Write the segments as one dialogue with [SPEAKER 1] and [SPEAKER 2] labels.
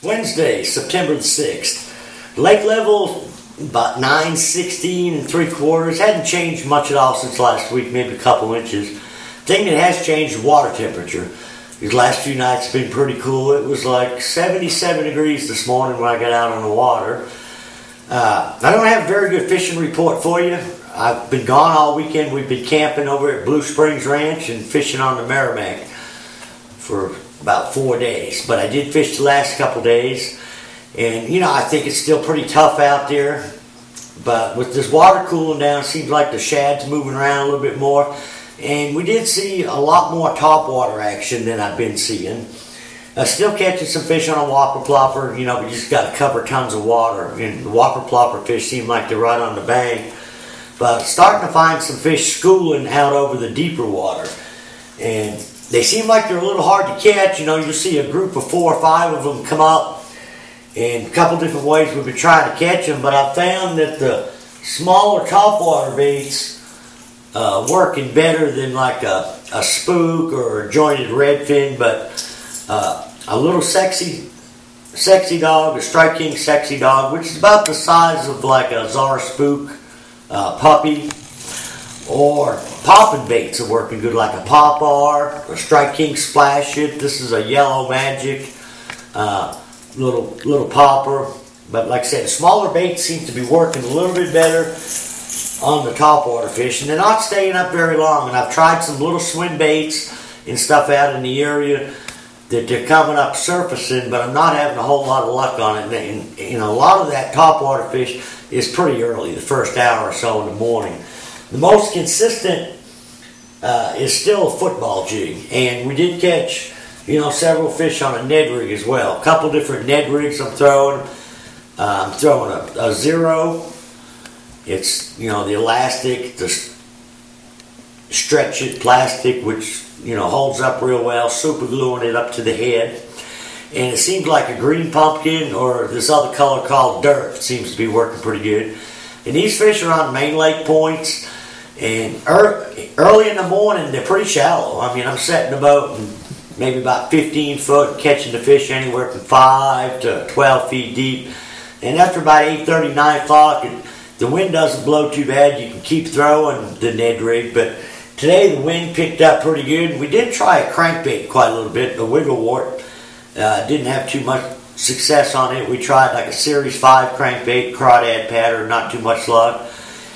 [SPEAKER 1] Wednesday, September the 6th. Lake level about 916 3/4. Hadn't changed much at all since last week, maybe a couple inches. Thing that has changed is water temperature. These last few nights have been pretty cool. It was like 77 degrees this morning when I got out on the water. I don't have a very good fishing report for you. I've been gone all weekend. We've been camping over at Blue Springs Ranch and fishing on the Merrimack for about 4 days. But I did fish the last couple days. And, I think it's still pretty tough out there. But with this water cooling down, it seems like the shad's moving around a little bit more. And we did see a lot more topwater action than I've been seeing. Still catching some fish on a whopper plopper. We just got to cover tons of water. And the whopper plopper fish seem like they're right on the bank. But starting to find some fish schooling out over the deeper water. And they seem like they're a little hard to catch. You'll see a group of 4 or 5 of them come up. And a couple different ways we've been trying to catch them. But I found that the smaller topwater baits working better than like a spook or a jointed redfin. But a little sexy dog, a Strike King sexy dog, which is about the size of like a Czar spook puppy, or popping baits are working good, like a Pop-R, a Strike King Splash It. This is a Yellow Magic little popper. But like I said, smaller baits seem to be working a little bit better on the topwater fish, and they're not staying up very long. And I've tried some little swim baits and stuff out in the area that they're coming up surfacing, but I'm not having a whole lot of luck on it. And a lot of that topwater fish is pretty early, the first hour or so in the morning. The most consistent is still a football jig, and we did catch several fish on a Ned rig as well. A couple different Ned rigs I'm throwing. I'm throwing a Zero. It's the elastic, the stretch it plastic, which holds up real well, super gluing it up to the head. And it seems like a green pumpkin or this other color called dirt seems to be working pretty good. And these fish are on main lake points, and early in the morning they're pretty shallow. I'm setting the boat and maybe about 15 foot, catching the fish anywhere from 5 to 12 feet deep. And after about 8:30, 9 o'clock, the wind doesn't blow too bad. You can keep throwing the Ned rig. But today the wind picked up pretty good. We did try a crankbait quite a little bit, a wigglewort. Didn't have too much success on it. We tried like a Series 5 crankbait, crawdad pattern, not too much luck.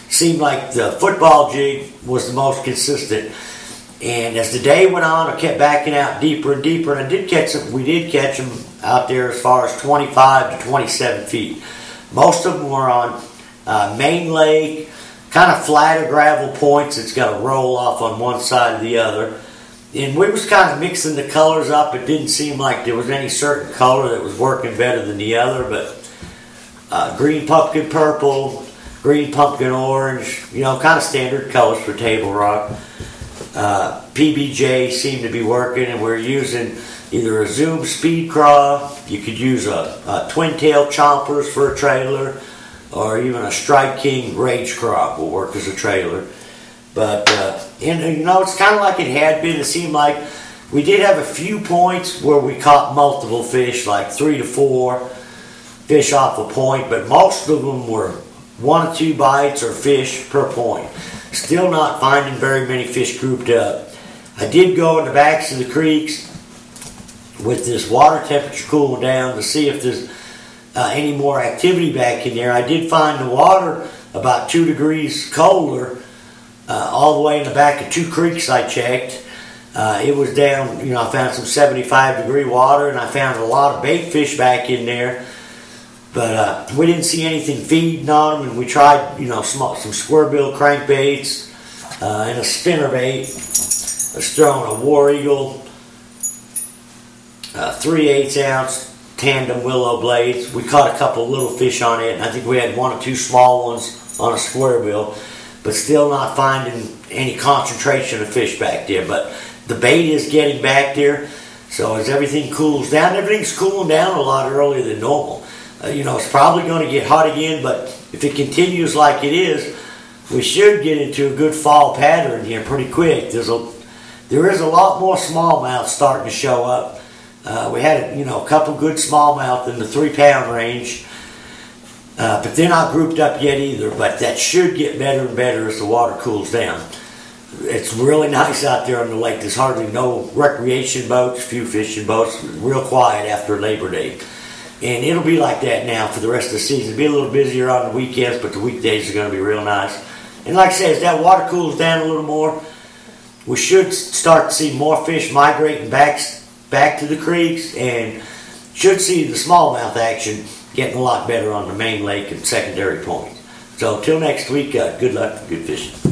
[SPEAKER 1] Seemed like the football jig was the most consistent. And as the day went on, I kept backing out deeper and deeper, and we did catch them out there as far as 25 to 27 feet. Most of them were on main lake, kind of flatter gravel points. It's got to roll off on one side or the other. And we was kind of mixing the colors up. It didn't seem like there was any certain color that was working better than the other, but green pumpkin purple, green pumpkin orange, kind of standard colors for table rock. PBJ seemed to be working, and we're using either a Zoom Speed Craw. You could use a twin tail chompers for a trailer, or even a Strike King Rage Craw will work as a trailer. But it's kind of like it had been. It seemed like we did have a few points where we caught multiple fish, like 3 to 4 fish off a point, but most of them were 1 or 2 bites or fish per point. Still not finding very many fish grouped up. I did go in the backs of the creeks with this water temperature cooling down to see if there's any more activity back in there. I did find the water about 2 degrees colder all the way in the back of 2 creeks I checked. It was down, I found some 75-degree water, and I found a lot of bait fish back in there. But we didn't see anything feeding on them, and we tried, some square bill crankbaits and a spinner bait. I was throwing a War Eagle 3/8 ounce tandem willow blades. We caught a couple little fish on it, and I think we had 1 or 2 small ones on a square bill, but still not finding any concentration of fish back there. But the bait is getting back there, so as everything cools down, everything's cooling down a lot earlier than normal. It's probably going to get hot again, but if it continues like it is, we should get into a good fall pattern here pretty quick. There is a lot more smallmouth starting to show up. We had a couple good smallmouth in the 3-pound range, but they're not grouped up yet either. But that should get better and better as the water cools down. It's really nice out there on the lake. There's hardly no recreation boats, few fishing boats, real quiet after Labor Day. And it'll be like that now for the rest of the season. It'll be a little busier on the weekends, but the weekdays are going to be real nice. And like I said, as that water cools down a little more, we should start to see more fish migrating back to the creeks, and should see the smallmouth action getting a lot better on the main lake and secondary points. So until next week, good luck and good fishing.